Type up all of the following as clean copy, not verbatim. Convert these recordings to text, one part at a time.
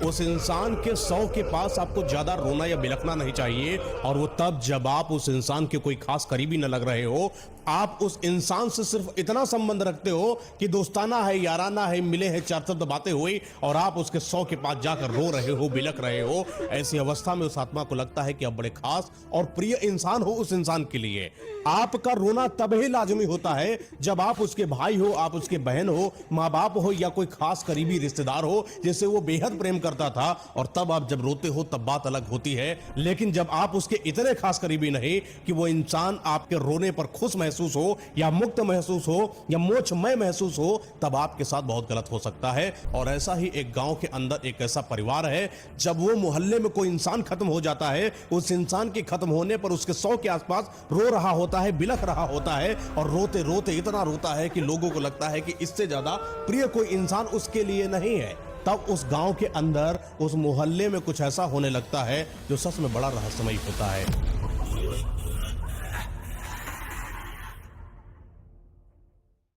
उस इंसान के 100 के पास आपको ज्यादा रोना या बिलखना नहीं चाहिए, और वो तब जब आप उस इंसान के कोई खास करीबी न लग रहे हो, आप उस इंसान से सिर्फ इतना संबंध रखते हो कि दोस्ताना है, याराना है, मिले हैं, चार शब्द बातें हुई, और आप उसके 100 के पास जाकर रो रहे हो, बिलख रहे हो। ऐसी अवस्था में उस आत्मा को लगता है कि अब बड़े खास और प्रिय इंसान हो उस इंसान के लिए। आपका रोना तब ही लाजमी होता है जब आप उसके भाई हो, आप उसके बहन हो, माँ बाप हो, या कोई खास करीबी रिश्तेदार हो जिसे वो बेहद प्रेम करता था, और तब आप जब रोते हो तब बात अलग होती है। लेकिन जब आप उसके इतने खास करीबी नहीं कि वो इंसान आपके रोने पर खुश महसूस हो, या मुक्त महसूस हो, या मोक्षमय महसूस हो, तब आपके साथ बहुत गलत हो सकता है। और ऐसा ही एक गांव के अंदर एक ऐसा परिवार है, जब वो मोहल्ले में कोई इंसान खत्म हो जाता है, उस इंसान के खत्म होने पर उसके 100 के आसपास रो रहा होता है, बिलख रहा होता है, और रोते रोते इतना रोता है कि लोगों को लगता है कि इससे ज्यादा प्रिय कोई इंसान उसके लिए नहीं है। तब उस गांव के अंदर, उस मोहल्ले में कुछ ऐसा होने लगता है जो सच में बड़ा रहस्यमय होता है।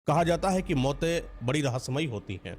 कहा जाता है कि मौतें बड़ी रहस्यमयी होती हैं।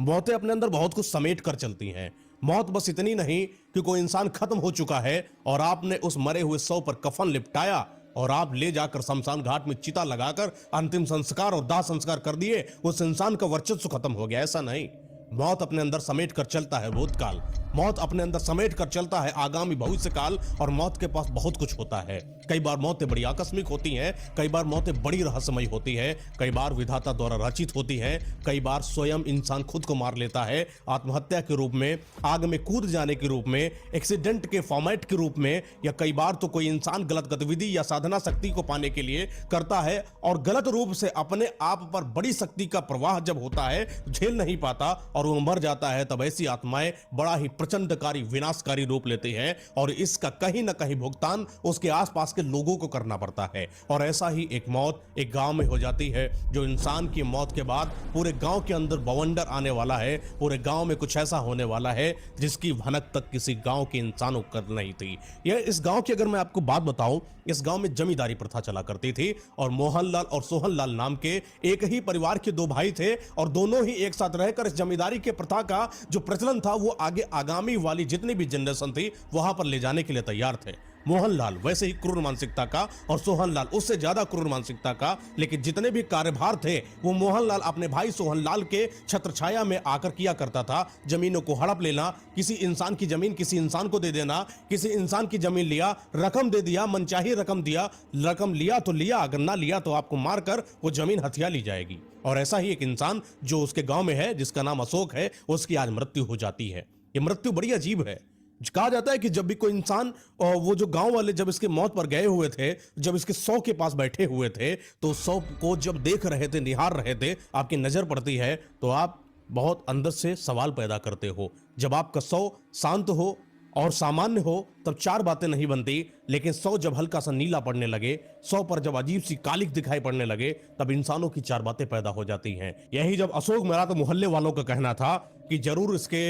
मौतें अपने अंदर बहुत कुछ समेट कर चलती हैं। मौत बस इतनी नहीं कि कोई इंसान खत्म हो चुका है और आपने उस मरे हुए 100 पर कफन लिपटाया और आप ले जाकर शमशान घाट में चिता लगाकर अंतिम संस्कार और दाह संस्कार कर दिए, उस इंसान का वर्चस्व खत्म हो गया। ऐसा नहीं। मौत अपने अंदर समेट कर चलता है भूतकाल, मौत अपने अंदर समेट कर चलता है आगामी भविष्य काल, और मौत के पास बहुत कुछ होता है। कई बार मौतें बड़ी आकस्मिक होती हैं, कई बार मौतें बड़ी रहस्यमयी होती है, कई बार विधाता द्वारा रचित होती है, कई बार स्वयं इंसान खुद को मार लेता है आत्महत्या के रूप में, आग में कूद जाने के रूप में, एक्सीडेंट के फॉर्मेट के रूप में, या कई बार तो कोई इंसान गलत गतिविधि या साधना शक्ति को पाने के लिए करता है और गलत रूप से अपने आप पर बड़ी शक्ति का प्रवाह जब होता है झेल नहीं पाता और वो मर जाता है। तब ऐसी आत्माएं बड़ा ही प्रचंडकारी विनाशकारी रूप लेती हैं, और इसका कहीं ना कहीं भुगतान उसके आसपास के लोगों को करना पड़ता है। और ऐसा ही एक मौत एक गांव में हो जाती है, जो इंसान की मौत के बाद पूरे गांव के अंदर बवंडर आने वाला है। पूरे गांव में कुछ ऐसा होने वाला है जिसकी भनक तक किसी गांव के इंसानों को कर नहीं थी। यह इस गांव की अगर मैं आपको बात बताऊं, इस गांव में जमींदारी प्रथा चला करती थी, और मोहनलाल और सोहनलाल नाम के एक ही परिवार के दो भाई थे, और दोनों ही एक साथ रहकर इस जमींदारी के प्रथा का जो प्रचलन था वो आगे आगामी वाली जितनी भी जनरेशन थी वहां पर ले जाने के लिए तैयार थे। मोहनलाल वैसे ही क्रूर मानसिकता का और सोहनलाल उससे ज्यादा क्रूर मानसिकता का, लेकिन जितने भी कार्यभार थे वो मोहनलाल अपने भाई सोहनलाल के छत्रछाया में आकर किया करता था। जमीनों को हड़प लेना, किसी इंसान की जमीन किसी इंसान को दे देना, किसी इंसान की जमीन लिया, रकम दे दिया, मनचाही रकम दिया, रकम लिया तो लिया, अगर ना लिया तो आपको मारकर वो जमीन हथिया ली जाएगी। और ऐसा ही एक इंसान जो उसके गांव में है जिसका नाम अशोक है, उसकी आज मृत्यु हो जाती है। ये मृत्यु बड़ी अजीब है। कहा जाता है कि जब भी कोई इंसान, वो जो गांव वाले जब इसके मौत पर गए हुए थे, जब इसके 100 के पास बैठे हुए थे, तो 100 को जब देख रहे थे, निहार रहे थे, आपकी नजर पड़ती है तो आप बहुत अंदर से सवाल पैदा करते हो। जब आपका 100 शांत हो और सामान्य हो तब चार बातें नहीं बनती, लेकिन 100 जब हल्का सा नीला पड़ने लगे, 100 पर जब अजीब सी कालिक दिखाई पड़ने लगे, तब इंसानों की चार बातें पैदा हो जाती हैं। यही जब अशोक मरा तो मोहल्ले वालों का कहना था कि जरूर इसके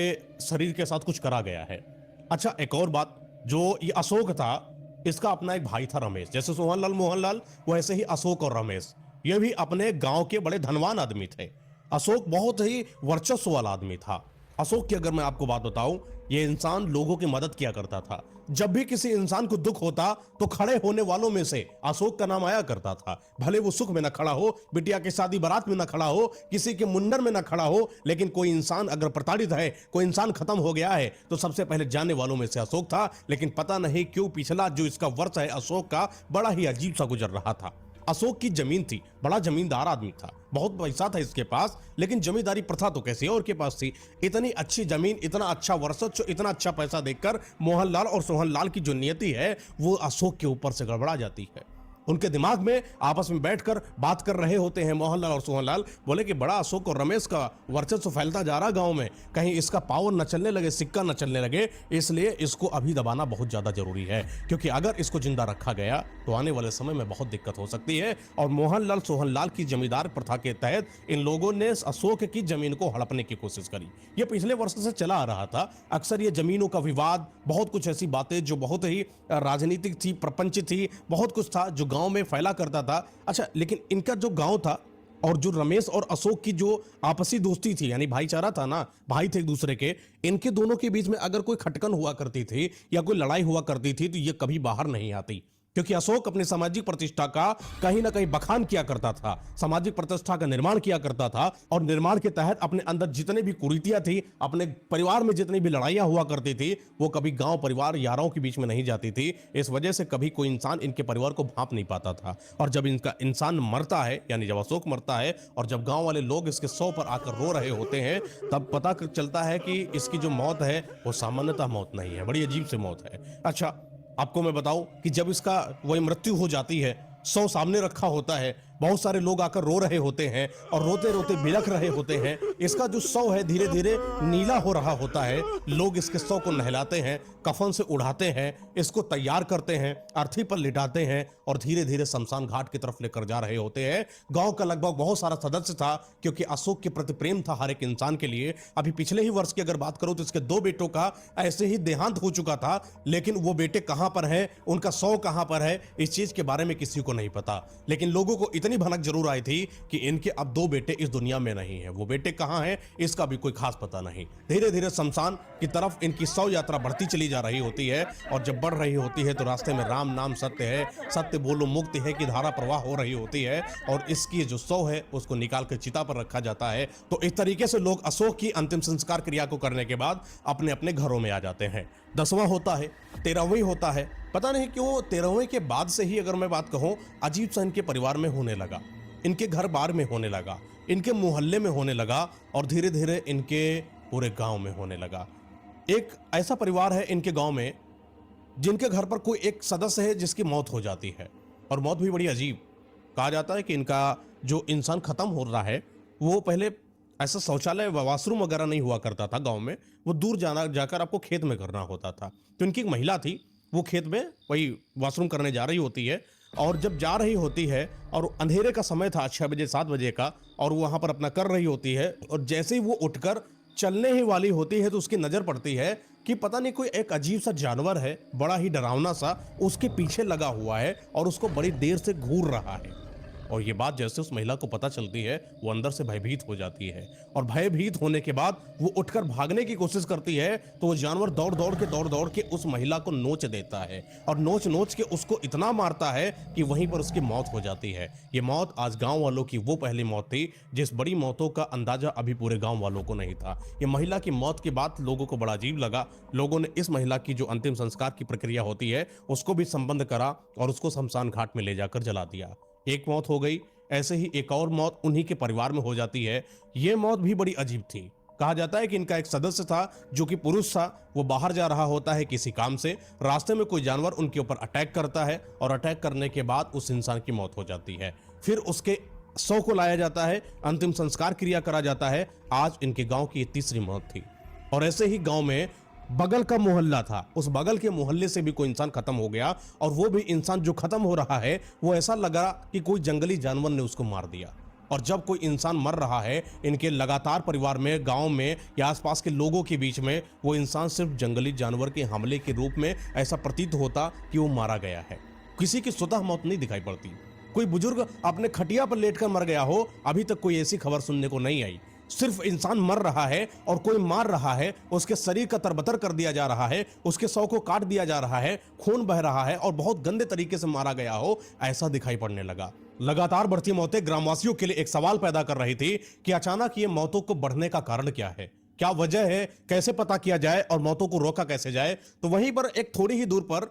शरीर के साथ कुछ करा गया है। अच्छा, एक और बात, जो ये अशोक था, इसका अपना एक भाई था रमेश। जैसे सोहनलाल मोहनलाल, वैसे ही अशोक और रमेश ये भी अपने गांव के बड़े धनवान आदमी थे। अशोक बहुत ही वर्चस्व वाला आदमी था। अशोक की अगर मैं आपको बात बताऊं, ये इंसान लोगों की मदद किया करता था। जब भी किसी इंसान को दुख होता तो खड़े होने वालों में से अशोक का नाम आया करता था। भले वो सुख में न खड़ा हो, बिटिया की शादी बारात में न खड़ा हो, किसी के मुंडन में न खड़ा हो, लेकिन कोई इंसान अगर प्रताड़ित है, कोई इंसान खत्म हो गया है, तो सबसे पहले जाने वालों में से अशोक था। लेकिन पता नहीं क्यों पिछला जो इसका वर्ष है अशोक का बड़ा ही अजीब सा गुजर रहा था। अशोक की जमीन थी, बड़ा जमींदार आदमी था, बहुत पैसा था इसके पास, लेकिन जमींदारी प्रथा तो कैसी और के पास थी। इतनी अच्छी जमीन, इतना अच्छा वर्चस्व, इतना अच्छा पैसा देखकर मोहनलाल और सोहनलाल की जो नियति है वो अशोक के ऊपर से गड़बड़ा जाती है। उनके दिमाग में आपस में बैठकर बात कर रहे होते हैं मोहनलाल और सोहनलाल, बोले कि बड़ा अशोक और रमेश का वर्चस्व फैलता जा रहा गांव में, कहीं इसका पावर न चलने लगे, सिक्का न चलने लगे, इसलिए इसको अभी दबाना बहुत ज्यादा जरूरी है, क्योंकि अगर इसको जिंदा रखा गया तो आने वाले समय में बहुत दिक्कत हो सकती है। और मोहनलाल सोहनलाल की जमींदार प्रथा के तहत इन लोगों ने अशोक की जमीन को हड़पने की कोशिश करी। ये पिछले वर्ष से चला आ रहा था। अक्सर ये जमीनों का विवाद, बहुत कुछ ऐसी बातें जो बहुत ही राजनीतिक थी, प्रपंच थी, बहुत कुछ था जो गांव में फैला करता था। अच्छा, लेकिन इनका जो गांव था और जो रमेश और अशोक की जो आपसी दोस्ती थी, यानी भाईचारा था ना, भाई थे एक दूसरे के, इनके दोनों के बीच में अगर कोई खटकन हुआ करती थी या कोई लड़ाई हुआ करती थी तो ये कभी बाहर नहीं आती, क्योंकि अशोक अपनी सामाजिक प्रतिष्ठा का कहीं ना कहीं बखान किया करता था, सामाजिक प्रतिष्ठा का निर्माण किया करता था, और निर्माण के तहत अपने अंदर जितने भी कुरीतियां थी, अपने परिवार में जितनी भी लड़ाइयां हुआ करती थी, वो कभी गांव परिवार यारों के बीच में नहीं जाती थी। इस वजह से कभी कोई इंसान इनके परिवार को भांप नहीं पाता था। और जब इनका इंसान मरता है, यानी जब अशोक मरता है और जब गांव वाले लोग इसके शव पर आकर रो रहे होते हैं, तब पता चलता है कि इसकी जो मौत है वो सामान्यतः मौत नहीं है, बड़ी अजीब सी मौत है। अच्छा, आपको मैं बताऊं कि जब इसका वही मृत्यु हो जाती है, शव सामने रखा होता है, बहुत सारे लोग आकर रो रहे होते हैं और रोते रोते बिलख रहे होते हैं। इसका जो शव है धीरे धीरे नीला हो रहा होता है। लोग इसके शव को नहलाते हैं, कफन से उड़ाते हैं, इसको तैयार करते हैं, अर्थी पर लिटाते हैं और धीरे धीरे शमशान घाट की तरफ लेकर जा रहे होते हैं। गांव का लगभग बहुत सारा सदस्य था, क्योंकि अशोक के प्रति प्रेम था हर एक इंसान के लिए। अभी पिछले ही वर्ष की अगर बात करूं तो इसके 2 बेटों का ऐसे ही देहांत हो चुका था, लेकिन वो बेटे कहां पर हैं, उनका शव कहां पर है, इस चीज के बारे में किसी को नहीं पता। लेकिन लोगों को इतनी भनक जरूर आई थी कि इनके अब 2 बेटे इस दुनिया में नहीं है। वो बेटे कहां हैं इसका भी कोई खास पता नहीं। धीरे धीरे शमशान की तरफ इनकी शव यात्रा बढ़ती चली जा रही होती है, और जब बढ़ रही होती है तो रास्ते में राम नाम सत्य है, सत्य बोलो मुक्ति है की धारा प्रवाह हो रही होती है, और इसकी जो शव है उसको निकाल कर चिता पर रखा जाता है। तो इस तरीके से लोग अशोक की अंतिम संस्कार क्रिया को करने के बाद अपने अपने घरों में आ जाते हैं। 10वां होता है, 13वां होता है, पता नहीं क्यों 13वें के बाद से ही अगर मैं बात कहूं, अजीब सा इनके परिवार में होने लगा, इनके घर बार में होने लगा, इनके मोहल्ले में होने लगा, और धीरे धीरे इनके पूरे गांव में होने लगा। एक ऐसा परिवार है इनके गांव में जिनके घर पर कोई एक सदस्य है जिसकी मौत हो जाती है, और मौत भी बड़ी अजीब। कहा जाता है कि इनका जो इंसान खत्म हो रहा है, वो पहले ऐसा शौचालय वॉशरूम वगैरह नहीं हुआ करता था गांव में, वो दूर जाकर आपको खेत में करना होता था। तो इनकी एक महिला थी, वो खेत में वही वॉशरूम करने जा रही होती है, और जब जा रही होती है और अंधेरे का समय था 6 बजे 7 बजे का, और वहां पर अपना कर रही होती है, और जैसे ही वो उठकर चलने ही वाली होती है तो उसकी नजर पड़ती है कि पता नहीं कोई एक अजीब सा जानवर है, बड़ा ही डरावना सा, उसके पीछे लगा हुआ है और उसको बड़ी देर से घूर रहा है। और ये बात जैसे उस महिला को पता चलती है, वो अंदर से भयभीत हो जाती है, और भयभीत होने के बाद वो उठकर भागने की कोशिश करती है, तो वो जानवर दौड़ दौड़ के उस महिला को नोच देता है, और नोच के उसको इतना मारता है कि वहीं पर उसकी मौत हो जाती है। ये मौत आज गांव वालों की वो पहली मौत थी जिस बड़ी मौतों का अंदाजा अभी पूरे गांव वालों को नहीं था। ये महिला की मौत के बाद लोगों को बड़ा अजीब लगा। लोगों ने इस महिला की जो अंतिम संस्कार की प्रक्रिया होती है उसको भी संबंध करा और उसको शमशान घाट में ले जाकर जला दिया। एक मौत हो गई, ऐसे ही एक और मौत उन्हीं के परिवार में हो जाती है। यह मौत भी बड़ी अजीब थी। कहा जाता है कि इनका एक सदस्य था जो कि पुरुष था, वो बाहर जा रहा होता है किसी काम से, रास्ते में कोई जानवर उनके ऊपर अटैक करता है, और अटैक करने के बाद उस इंसान की मौत हो जाती है। फिर उसके शव को लाया जाता है, अंतिम संस्कार क्रिया करा जाता है। आज इनके गांव की 3री मौत थी। और ऐसे ही गांव में बगल का मोहल्ला था, उस बगल के मोहल्ले से भी कोई इंसान खत्म हो गया, और वो भी इंसान जो खत्म हो रहा है वो ऐसा लगा कि कोई जंगली जानवर ने उसको मार दिया। और जब कोई इंसान मर रहा है इनके लगातार परिवार में, गांव में या आसपास के लोगों के बीच में, वो इंसान सिर्फ जंगली जानवर के हमले के रूप में ऐसा प्रतीत होता कि वो मारा गया है। किसी की स्वतः मौत नहीं दिखाई पड़ती। कोई बुजुर्ग अपने खटिया पर लेटकर मर गया हो, अभी तक कोई ऐसी खबर सुनने को नहीं आई। सिर्फ इंसान मर रहा है और कोई मार रहा है, उसके शरीर का तरबतर कर दिया जा रहा है, उसके शव को काट दिया जा रहा है, खून बह रहा है और बहुत गंदे तरीके से मारा गया हो, ऐसा दिखाई पड़ने लगा। लगातार बढ़ती मौतें ग्रामवासियों के लिए एक सवाल पैदा कर रही थी कि अचानक ये मौतों को बढ़ने का कारण क्या है, क्या वजह है, कैसे पता किया जाए और मौतों को रोका कैसे जाए। तो वहीं पर एक थोड़ी ही दूर पर